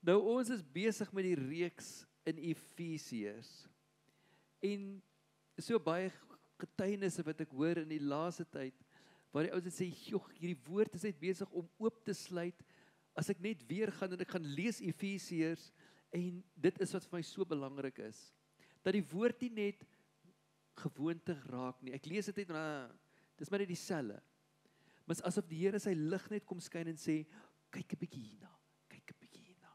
Nou ons is besig met die reeks in Efesiërs. En so baie getuienisse wat ek hoor in die laaste tyd, waar die ouens sê, "Jogg, hierdie woord is net besig om oop te sluit, as ek net weer gaan en ek gaan lees Efesiërs, en dit is wat vir my so belangrik is, dat die woord nie net gewoonte raak nie. Ek lees dit net, dis maar net dieselfde. Maar asof die Here sy lig net kom skyn en sê, kyk 'n bietjie hierna, kyk 'n bietjie hierna.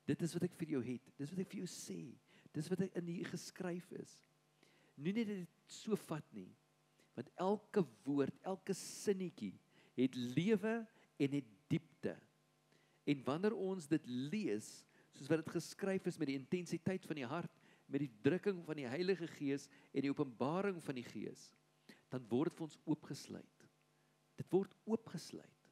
Dit is wat ek vir jou het, dis wat ek vir jou sê, dis wat in hier geskryf is. Nie net dit so vat nie, want elke woord, elke sinnetjie het lewe en het diepte. En wanneer ons dit lees, soos wat dit geskryf is met die intensiteit van die hart, met die drukking van die Heilige Gees en die openbaring van die Gees, dan word dit vir ons oopgesluit. Dit word oopgesluit,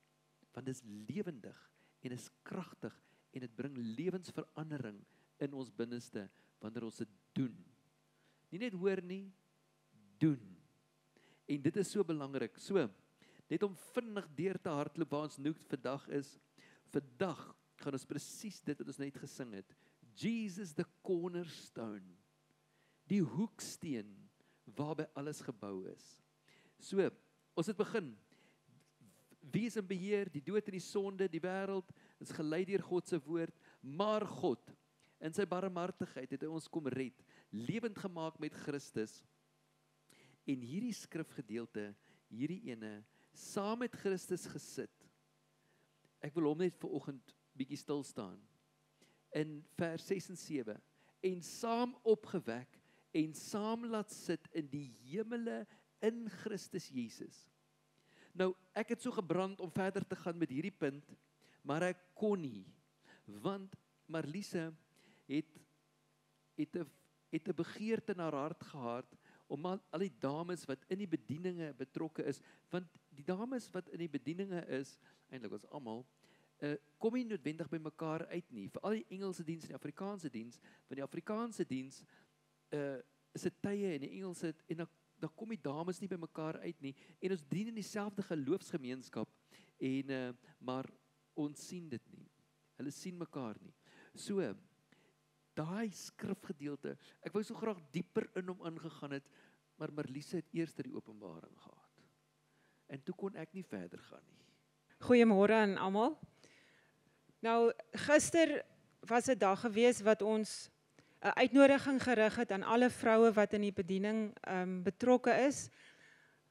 want dit is lewendig en is kragtig en dit bring lewensverandering in ons binneste wanneer ons dit doen. Nie net hoor nie, doen. En dit is so belangrik. So, net om vinnig deur te hardloop waar ons nou vandag is. Vandag gaan ons presies dit wat ons net gesing het. Jesus the cornerstone. Die hoeksteen waarby alles gebou is. So, ons het begin. Wie is in beheer? Die dood en die sonde, die wêreld is gelei deur God se woord, maar God in sy barmhartigheid het hy ons kom red, lewend gemaak met Christus. En hierdie skrifgedeelte, hierdie ene, saam met Christus gesit. Ek wil hom net vanoggend bietjie stil staan. In vers 6 en 7. En saam opgewek en saam laat sit in die hemele in Christus Jesus. Nou, ek het so gebrand om verder te gaan met hierdie punt, maar ek kon nie, want Marliese het 'n begeerte in haar hart gehad om al die dames wat in die bedieninge betrokke is, want die dames wat in die bedieninge is, eintlik ons almal, kom nie noodwendig by mekaar uit nie, vir al die Engelse diens en die Afrikaanse diens, want die Afrikaanse diens is dit tye en die Engelse, en dan kom die dames nie by mekaar uit nie, en ons dien in dieselfde geloofsgemeenskap, maar ons sien dit nie, hulle sien mekaar nie. So, daai skrifgedeelte, ek wou so graag dieper in hom ingegaan het, maar Marliese het eers die openbaring gehad, en toe kon ek nie verder gaan nie. Goeiemôre aan almal. Nou, gister was 'n dag gewees wat ons 'n uitnodiging gerig het aan alle vroue wat in die bediening betrokke is.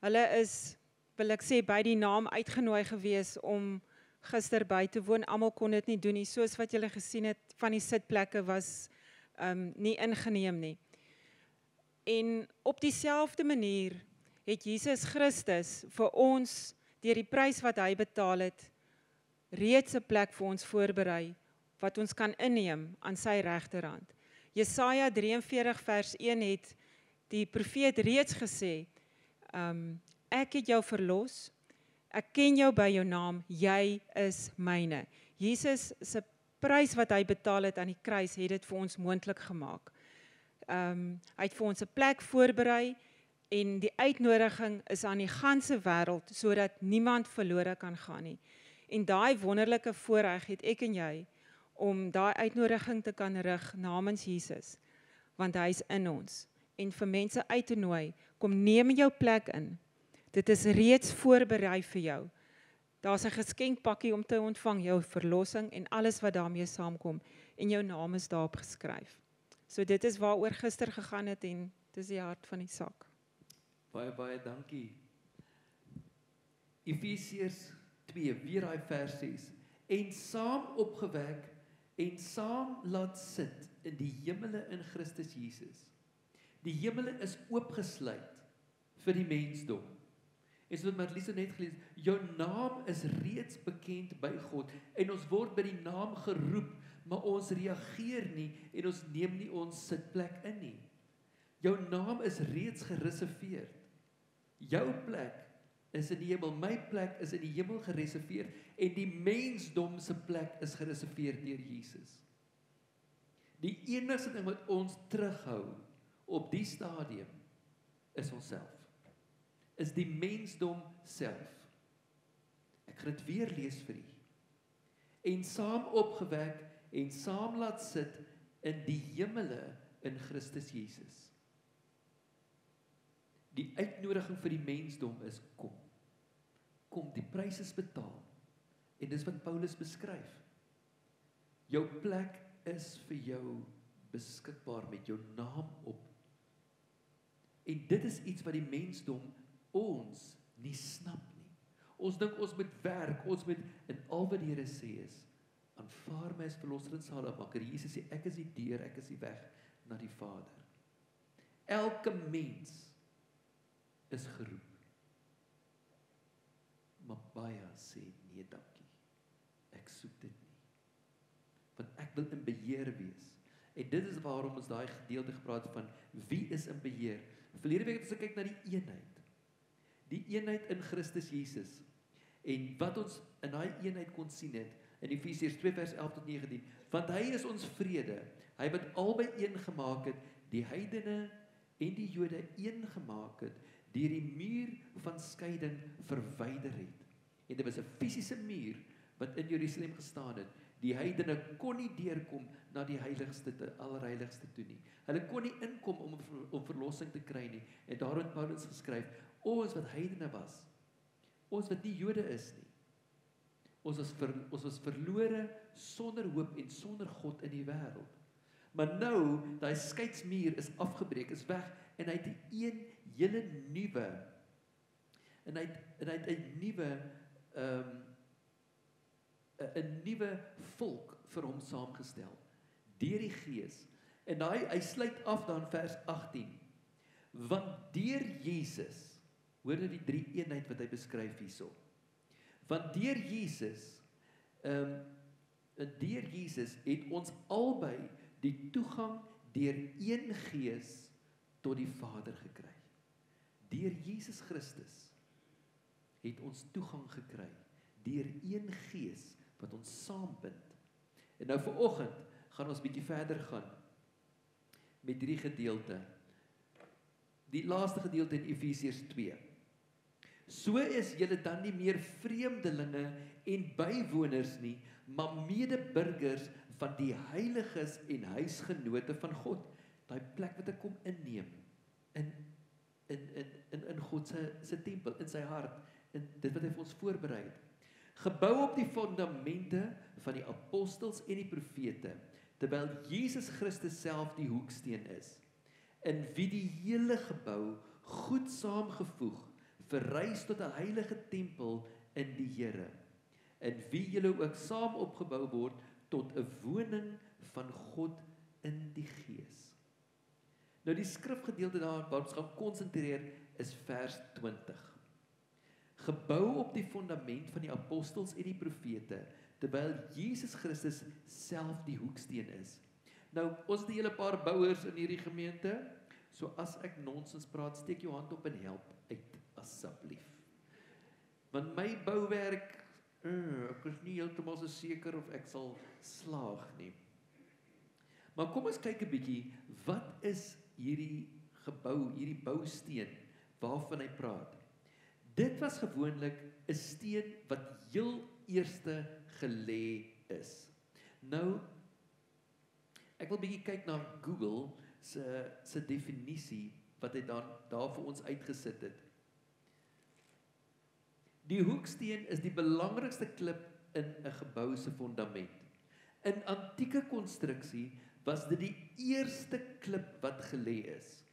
Hulle is, wil ek sê, by die naam uitgenooi gewees om gister by te woon. Almal kon dit nie doen nie, soos wat julle gesien het, van die sitplekke was nie ingeneem nie. En op dieselfde manier het Jesus Christus vir ons, deur die prys wat hy betaal het, reeds 'n plek vir ons voorberei, wat ons kan inneem aan sy regterhand. Jesaja 43 vers 1 het die profeet reeds gesê, ek het jou verlos, ek ken jou by jou naam, jy is myne. Jesus se prys wat hy betaal het aan die kruis, het dit vir ons moontlik gemaak. Hy het vir ons 'n plek voorberei, en die uitnodiging is aan die ganse wêreld, sodat niemand verlore kan gaan nie. En daai wonderlike voorreg het ek en jy, om daai uitnodiging te kan rig namens Jesus, want hy is in ons, en vir mense uit te nooi, kom neem jou plek in, dit is reeds voorberei vir jou, daar's 'n geskenkpakkie om te ontvang, jou verlossing, en alles wat daarmee saamkom, en jou naam is daarop geskryf. So dit is waaroor gister gegaan het, en dit is die hart van die saak. Baie dankie. Efesiërs 2, weer daai vers 6, en saam opgewek, en saam laat sit in die hemele in Christus Jesus. Die hemele is oopgesluit vir die mensdom. En soos Marliese net gelees, jou naam is reeds bekend by God, en ons word by die naam geroep, maar ons reageer nie, en ons neem nie ons sitplek in nie. Jou naam is reeds gereserveer. Jou plek is in die hemel, my plek is in die hemel gereserveer, en die mensdom se plek is gereserveer deur Jesus. Die enigste ding wat ons terughou op die stadium is onsself. Is die mensdom self. Ek gaan dit weer lees vir u. En saam opgewek en saam laat sit in die hemele in Christus Jesus. Die uitnodiging vir die mensdom is kom. Kom, die prys is betaal. En dis wat Paulus beskryf. Jou plek is vir jou beskikbaar met jou naam op. En dit is iets wat die mensdom ons nie snap nie. Ons dink ons moet werk, ons moet, en al wat die Here sê is, aanvaar my as verlosser en saligmaker. Jesus sê, ek is die deur, ek is die weg na die Vader. Elke mens is geroep. Maar baie sê, nee dankie, ek soek dit nie. Want ek wil in beheer wees. En dit is waarom ons daai gedeelte gepraat van, wie is in beheer? Verlede week het ons gekyk na die eenheid. Die eenheid in Christus Jesus. En wat ons in daai eenheid kon sien het, in Efesiërs 2 vers 11 tot 19, want hy is ons vrede, hy wat albei een gemaak het, die heidene en die Jode een gemaak het, deur die muur van skeiding verwyder het. En dit was 'n fisiese muur wat in Jerusalem gestaan het. Die heidene kon nie deurkom na die heiligste, allerheiligste toe nie. Hulle kon nie inkom om verlossing te kry nie. En daarom het Paulus geskryf, ons wat heidene was, ons wat nie Jode is nie, ons was verlore, sonder hoop en sonder God in die wêreld. Maar nou, daai skeidsmuur is afgebreek, is weg, en hy het 'n hele nuwe, en hy het 'n nuwe, 'n nuwe volk vir hom saamgestel, deur die Gees. En hy sluit af dan vers 18, want deur Jesus, hoor nou die drie eenheid wat hy beskryf hierso, want deur Jesus, deur Jesus het ons albei die toegang deur een Gees tot die Vader gekry. Deur Jesus Christus het ons toegang gekry, deur een Gees wat ons saambind. En nou vanoggend gaan ons bietjie verder gaan met hierdie gedeelte. Die laaste gedeelte in Efesiërs 2. So is julle dan nie meer vreemdelinge en bywoners nie, maar medeburgers van die heiliges en huisgenote van God. Daai plek wat ek kom inneem in God se tempel, in sy hart, in dit wat hy vir ons voorberei het. Gebou op die fondamente van die apostels en die profete, terwyl Jesus Christus self die hoeksteen is, in wie die hele gebou goed saamgevoeg verrys tot 'n heilige tempel in die Here, in wie julle ook saam opgebou word tot 'n woning van God in die Gees. Nou die skrifgedeelte daar waar ons gaan konsentreer is vers 20. Gebou op die fondament van die apostels en die profete, terwyl Jesus Christus self die hoeksteen is. Nou, ons het 'n hele paar bouers in hierdie gemeente, so as ek nonsens praat, steek jou hand op en help uit, asseblief. Want my bouwerk, ek is nie heeltemal so seker of ek sal slaag nie. Maar kom ons kyk 'n bietjie, wat is hierdie gebou, hierdie bousteen waarvan hy praat? Dit was gewoonlik 'n steen wat heel eerste gelê is. Nou, ek wil bietjie kyk na Google se definisie wat hy daar vir ons uitgesit het. Die hoeksteen is die belangrikste klip in 'n gebou se fondament. In antieke konstruksie was dit die eerste klip wat gelê is.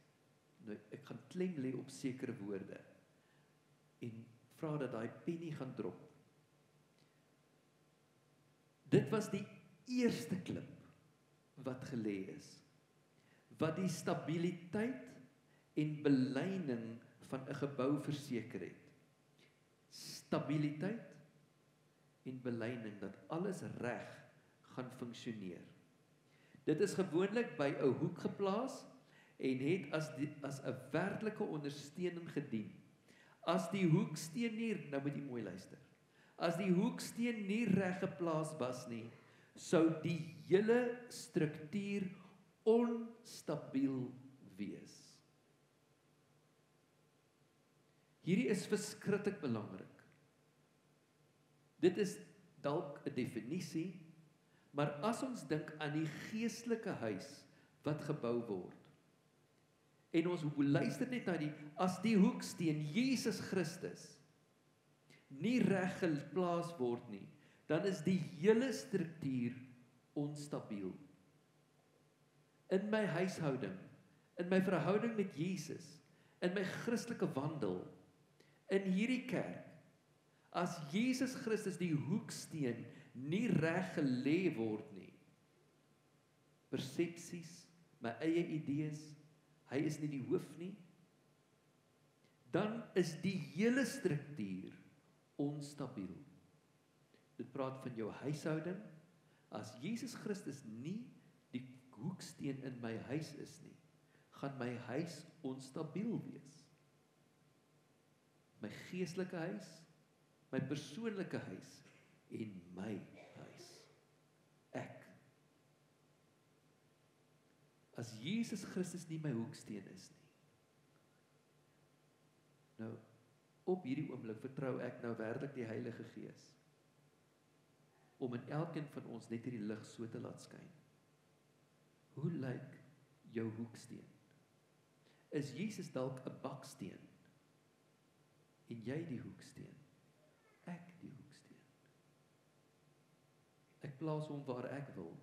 Nou, ek gaan klem lê op sekere woorde en vra dat daai pen nie gaan drop. Dit was die eerste klip wat gelê is, wat die stabiliteit en beleining van 'n gebou verseker het. Stabiliteit en beleining, dat alles reg gaan funksioneer. Dit is gewoonlik by 'n hoek geplaas en het as 'n werklike ondersteuning gedien. As die hoeksteen nie, nou moet jy mooi luister, as die hoeksteen nie reg geplaas was nie, sou die hele struktuur onstabiel wees. Hierdie is verskriklik belangrik. Dit is dalk 'n definisie, Maar as ons dink aan die geestelike huis wat gebou word, en ons luister net na as die hoeksteen Jesus Christus nie reg geplaas word nie, dan is die hele struktuur onstabiel. In my huishouding, in my verhouding met Jesus, in my Christelike wandel, in hierdie kerk, as Jesus Christus die hoeksteen nie reg gelê word nie, persepsies, my eie idees, hy is nie die hoof nie, dan is die hele struktuur onstabiel. Dit praat van jou huishouding, as Jesus Christus nie die hoeksteen in my huis is nie, gaan my huis onstabiel wees. My geestelike huis, my persoonlike huis en my huis. Ek. As Jesus Christus nie my hoeksteen is nie. Nou, op hierdie oomblik vertrou ek nou werklik die Heilige Gees om in elkeen van ons net hierdie lig so te laat skyn. Hoe lyk jou hoeksteen? Is Jesus dalk 'n baksteen en jy die hoeksteen? Ek die hoeksteen. Ek plaas hom waar ek wil.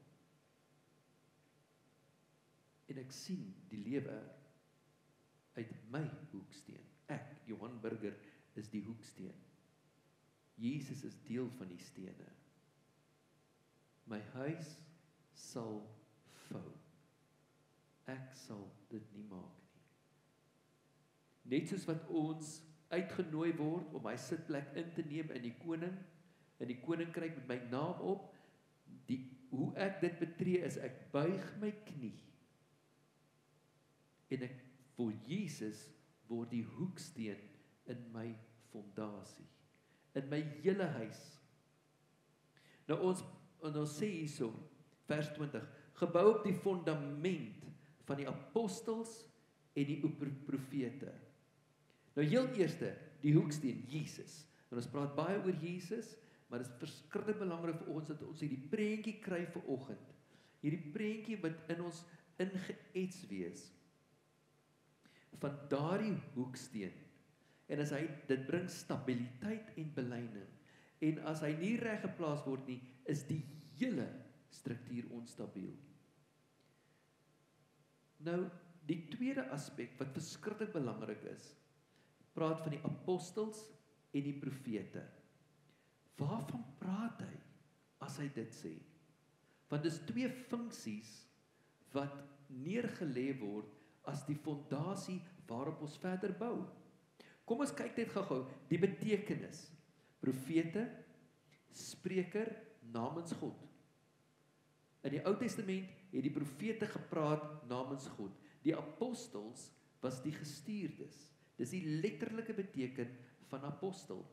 En ek sien die lewe uit my hoeksteen. Ek, Johan Burger, is die hoeksteen. Jesus is deel van die stene. My huis sal vou. Ek sal dit nie maak nie. Net soos wat ons uitgenooi word om my sitplek in te neem in die koninkryk met my naam op, hoe ek dit betree is, ek buig my knie, en ek vir Jesus word die hoeksteen in my fondasie, in my hele huis. Nou ons sê hierso, vers 20, gebou op die fondament van die apostels en die profete. Nou heel eerste, die hoeksteen, Jesus. En ons praat baie oor Jesus, maar dit is verskriklik belangrik vir ons dat ons hierdie prentjie kry vir oggend. Hierdie prentjie wat in ons ingeets wees van daardie hoeksteen. En as dit bring stabiliteit en belyning. En as hy nie reg geplaas word nie, is die hele struktuur onstabiel. Nou, die tweede aspek wat verskriklik belangrik is, praat van die apostels en die profete. Waarvan praat hy as hy dit sê? Want dis twee funksies wat neergelê word as die fondasie waarop ons verder bou. Kom ons kyk net gou-gou die betekenis. Profete, spreker namens God. In die Ou Testament het die profete gepraat namens God. Die apostels was die gestuurdes. Dis die letterlike beteken van apostel.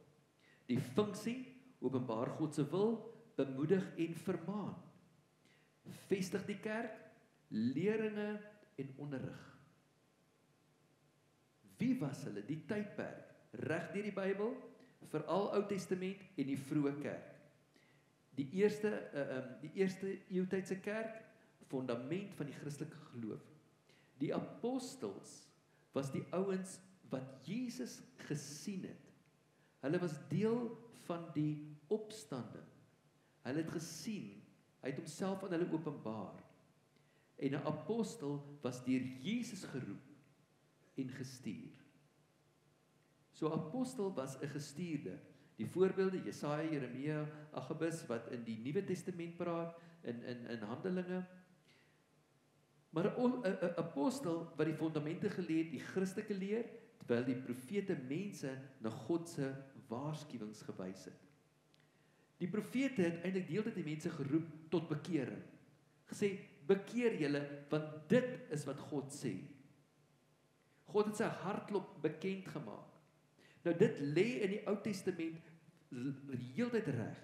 Die funksie, openbaar God se wil, bemoedig en vermaan. Vestig die kerk, leringe en onderrig. Wie was hulle? Die tydperk, reg deur die Bybel, veral Ou Testament en die vroeë kerk. Die eerste eeutydse kerk, fondament van die Christelike geloof. Die apostels was die ouens wat Jesus gesien het. Hulle was deel van die opstanding. Hulle het gesien, hy het homself aan hulle openbaar. En 'n apostel was deur Jesus geroep en gestuur. So 'n apostel was 'n gestuurde. Die voorbeelde, Jesaja, Jeremia, Agabus, wat in die Nuwe Testament praat, in Handelinge. Maar 'n apostel wat die fondamente gelê het, die Christelike leer, terwyl die profete mense na God se waarskuwings gewys het. Die profete het eintlik deeltyd die mense geroep tot bekering. Gesê, bekeer julle, want dit is wat God sê. God het sy hartklop bekend gemaak. Nou dit lê in die Ou Testament heeltyd reg.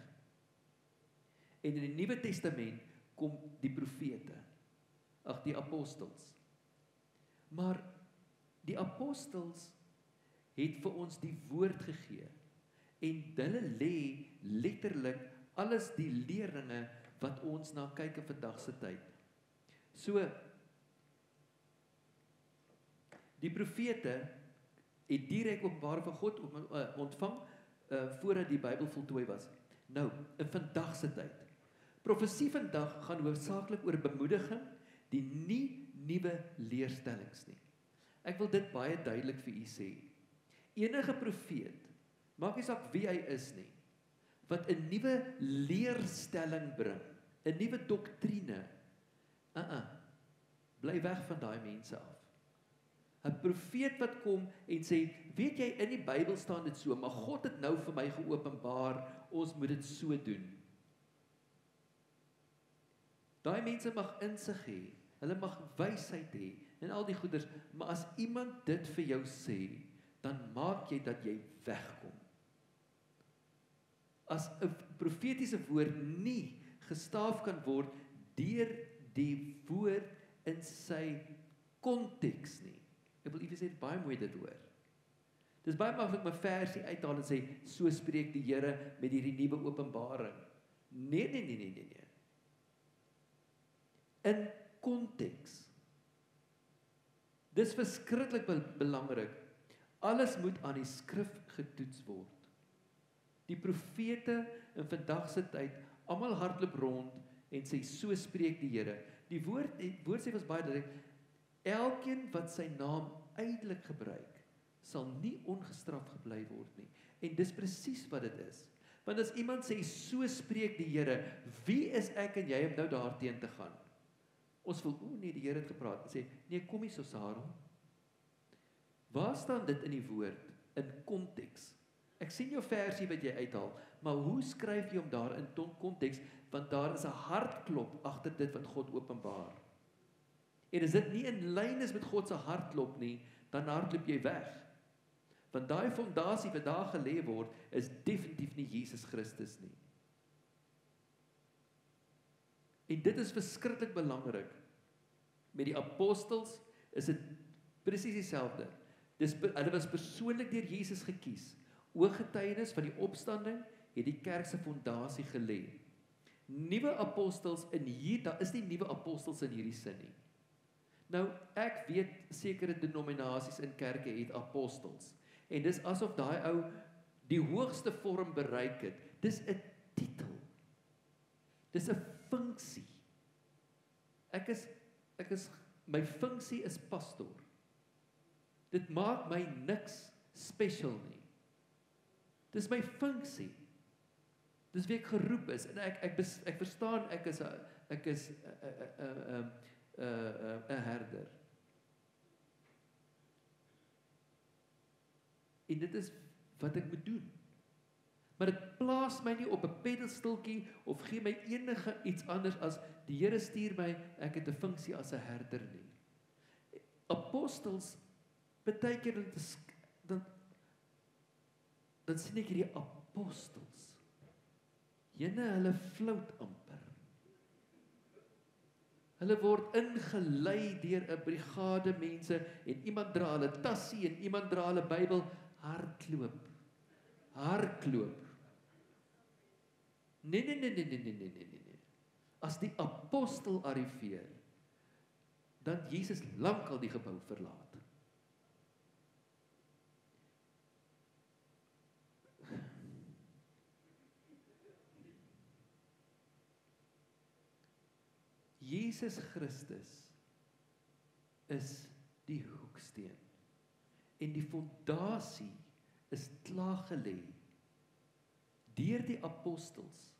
En in die Nuwe Testament kom die profete, die apostels. Maar die apostels het vir ons die woord gegee en hulle lê letterlik alles die leringe wat ons na kyk in vandag se tyd. So, die profete het direk openbaring van God ontvang voordat die Bybel voltooi was. Nou, in vandag se tyd. Profesie vandag gaan hoofsaaklik oor bemoediging, die nie nuwe leerstellings nie. Ek wil dit baie duidelik vir u sê. Enige profeet, maak nie saak wie hy is nie, wat 'n nuwe leerstelling bring, 'n nuwe doktrine, bly weg van daai mense af. 'n Profeet wat kom en sê, weet jy, in die Bybel staan dit so, maar God het nou vir my geopenbaar, ons moet dit so doen. Daai mense mag insig hê, hulle mag wysheid hê, en al die goeders, maar as iemand dit vir jou sê, dan maak jy dat jy wegkom. As 'n profetiese woord nie gestaaf kan word deur die woord in sy konteks nie. Ek wil eers sê, baie mooi dit hoor. Dis baie maklik om 'n versie uithaal en sê, so spreek die Here met hierdie nuwe openbaring. Nee. In konteks. Dis verskriklik belangrik. Alles moet aan die skrif getoets word. Die profete in vandag se tyd, almal hardloop rond en sê, so spreek die Here. Die woord sê was baie duidelik, elkeen wat sy naam uitelik gebruik, sal nie ongestraf gebly word nie. En dis presies wat dit is. Want as iemand sê, so spreek die Here, wie is ek en jy om nou daarteen te gaan? Ons wil, nee, die Here het gepraat, en sê, nee, kom hier so Sarah. Waar staan dit in die woord, in konteks? Ek sien jou versie wat jy uithaal, maar hoe skryf jy hom daar in konteks, want daar is 'n hartklop agter dit wat God openbaar. En as dit nie in lyn is met God se hartklop nie, dan hardloop jy weg. Want daai fondasie wat daar gelê word, is definitief nie Jesus Christus nie. En dit is verskriklik belangrik. Met die apostels is dit presies dieselfde. Hulle was persoonlik deur Jesus gekies. Ooggetuienis van die opstanding het die kerk se fondasie gelê. Nuwe apostels daar is nie nuwe apostels in hierdie sin nie. Nou, ek weet sekere denominasies in kerke het apostels. En dis asof daai ou die hoogste vorm bereik het. Dis 'n titel. Dis 'n funksie. My funksie is pastoor. Dit maak my niks special nie. Dis my funksie. Dis wie ek geroep is en ek verstaan ek is 'n herder. En dit is wat ek moet doen. Maar dit plaas my nie op 'n pedestalkie of gee my enige iets anders as die Here stuur my, ek het 'n funksie as 'n herder nie. Apostels, baie keer dan sien ek hierdie apostels. Hulle flout amper. Hulle word ingelei deur 'n brigade mense en iemand dra hulle tassie en iemand dra hulle Bybel, hardloop. Nee. As die apostel arriveer, dan Jesus lankal die gebou verlaat. Jesus Christus is die hoeksteen en die fondasie is klaar gelê deur die apostels.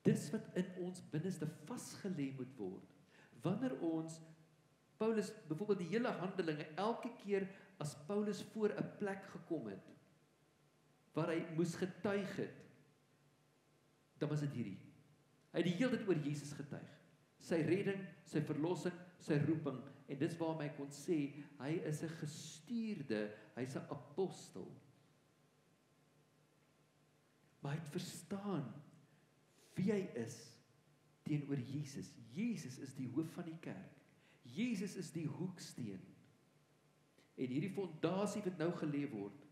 Dis wat in ons binneste vasgelê moet word. Wanneer ons, Paulus, byvoorbeeld die hele Handelinge, elke keer as Paulus voor 'n plek gekom het, waar hy moes getuig het, dan was dit hierdie. Hy het die hele tyd oor Jesus getuig. Sy redding, sy verlossing, sy roeping, en dis waarom hy kon sê, hy is 'n gestuurde, hy's 'n apostel. Maar hy het verstaan wie hy is teenoor Jesus. Jesus is die hoof van die kerk. Jesus is die hoeksteen. En hierdie fondasie wat nou gelê word,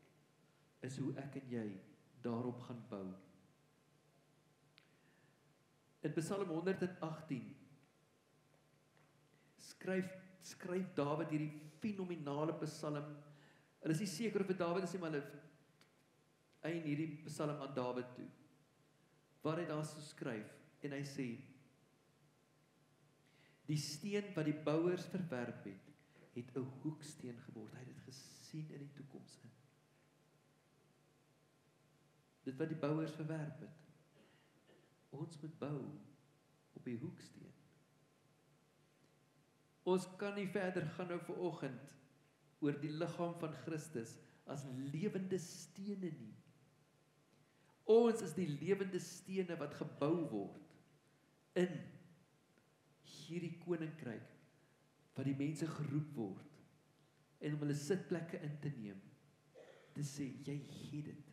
is hoe ek en jy daarop gaan bou. In Psalm 118 skryf Dawid hierdie fenominale psalm. Hulle is nie seker of dit Dawid is nie, maar hulle eien hierdie psalm aan Dawid toe, waar hy daar so skryf, en hy sê, die steen wat die bouers verwerp het 'n hoeksteen geword. Hy het dit gesien in die toekoms in. Dit wat die bouers verwerp het. Ons moet bou op die hoeksteen. Ons kan nie verder gaan nou vanoggend oor die liggaam van Christus as lewende stene nie. Ons is die lewende stene wat gebou word in hierdie koninkryk wat die mense geroep word en om hulle sitplekke in te neem, te sê, jy het dit.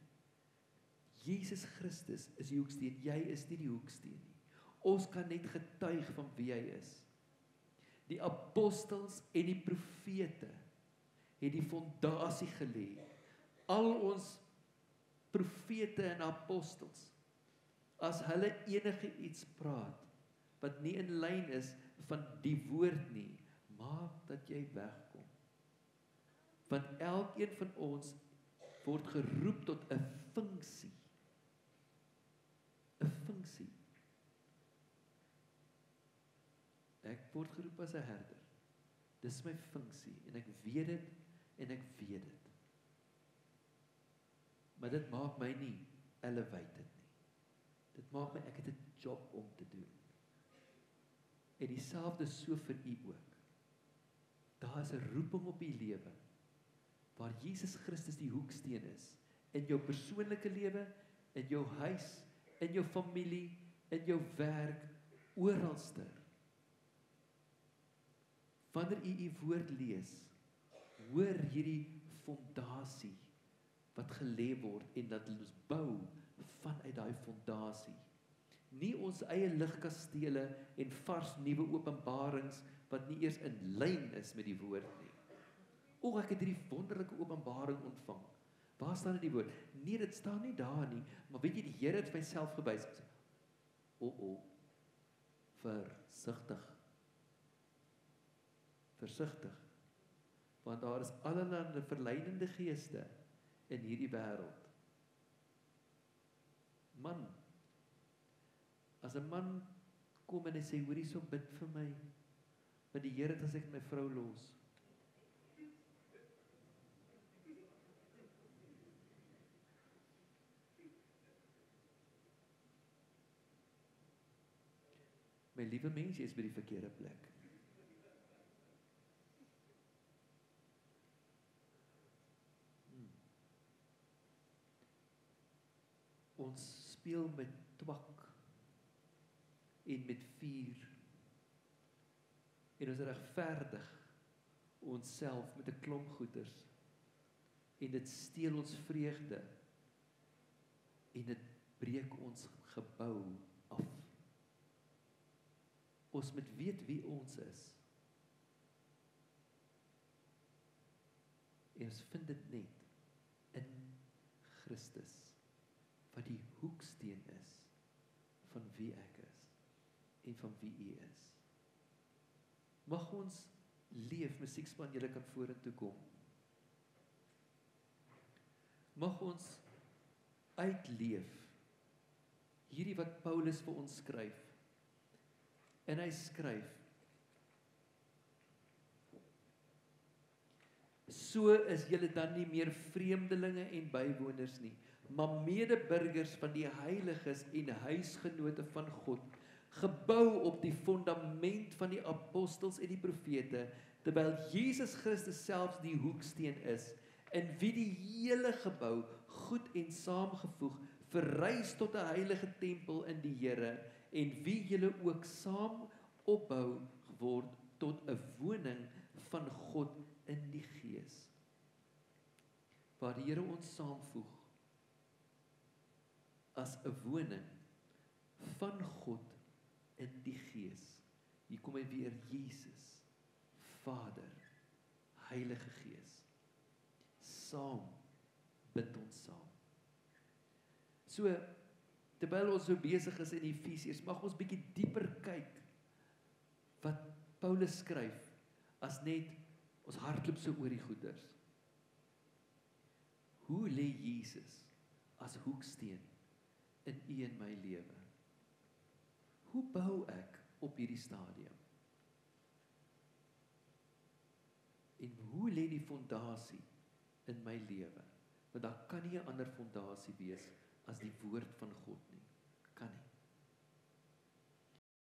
Jesus Christus is die hoeksteen, jy is nie die hoeksteen nie. Ons kan net getuig van wie hy is. Die apostels en die profete het die fondasie gelê. Al ons profete en apostels, as hulle enige iets praat, wat nie in lyn is van die woord nie, maak dat jy wegkom. Want elkeen van ons word geroep tot 'n funksie. 'n funksie. Ek word geroep as 'n herder. Dis my funksie en ek weet dit en ek weet dit. Maar dit maak my nie elevated nie. Dit maak my, ek het 'n job om te doen. En dieselfde so vir u ook. Daar is 'n roeping op u lewe, waar Jesus Christus die hoeksteen is, in jou persoonlike lewe, in jou huis, in jou familie, in jou werk, oralste. Wanneer u woord lees, hoor hierdie fondasie wat gelê word en dat ons bou vanuit daai fondasie. Nie ons eie ligkastele en vars nuwe openbarings wat nie eers in lyn is met die woord nie. O, ek het hierdie wonderlike openbaring ontvang. Waar staan dit in die woord? Nee, dit staan nie daar nie, maar weet jy, die Here het myself gewys. Versigtig. Versigtig. Want daar is allerlei verleidende geeste in hierdie wêreld. Man, as 'n man kom en hy sê, hoor hierso, bid vir my, want die Here het as ek my vrou los. My liewe mens, jy is by die verkeerde plek. Ons speel met twak en met vuur en ons regverdig onsself met 'n klomp goeders en dit steel ons vreugde en dit breek ons gebou af. Ons moet weet wie ons is. En ons vind dit net in Christus, wat die hoeksteen is van wie ek is en van wie u is. Mag ons leef, musiekspan, julle kan vorentoe kom. Mag ons uitleef hierdie wat Paulus vir ons skryf. En hy skryf, so is julle dan nie meer vreemdelinge en bywoners nie, maar medeburgers van die heiliges en huisgenote van God, gebou op die fondament van die apostels en die profete, terwyl Jesus Christus selfs die hoeksteen is, in wie die hele gebou goed en saamgevoeg verrys tot 'n heilige tempel in die Here, en wie julle ook saam opbou word tot 'n woning van God in die Gees. Waar die Here ons saamvoeg as 'n woning van God in die Gees. Hier kom hy weer, Jesus, Vader, Heilige Gees. Saam bind ons saam. So, terwyl ons so besig is in Efesiërs, mag ons bietjie dieper kyk wat Paulus skryf, as net ons hardloop so oor die goeders. Hoe lê Jesus as hoeksteen in u en my lewe? Hoe bou ek op hierdie stadium? En hoe lê die fondasie in my lewe? Want daar kan nie 'n ander fondasie wees as die woord van God nie.